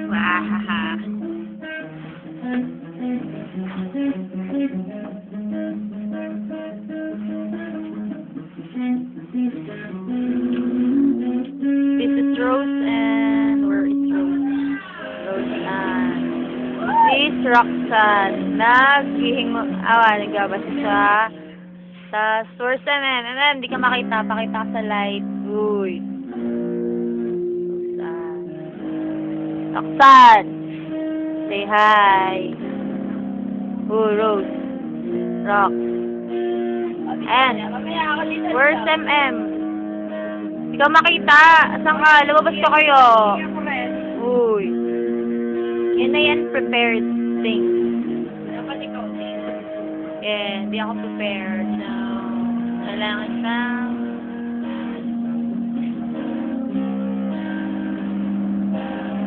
Wahaha. This is Rose, and where is Rose? Rose and this Roxanne. Nagbabasa siya sa source MM. Hindi ka makita. Pakita ka sa live. Uy. Roxanne. Say hi. Oh, Rose. Rox. And where's MM? Hindi ka makita. Asan ka? Lumabas ka kayo. Uy. Yan na yan, prepared things. Yeah, hindi ako prepared. So, kailangan lang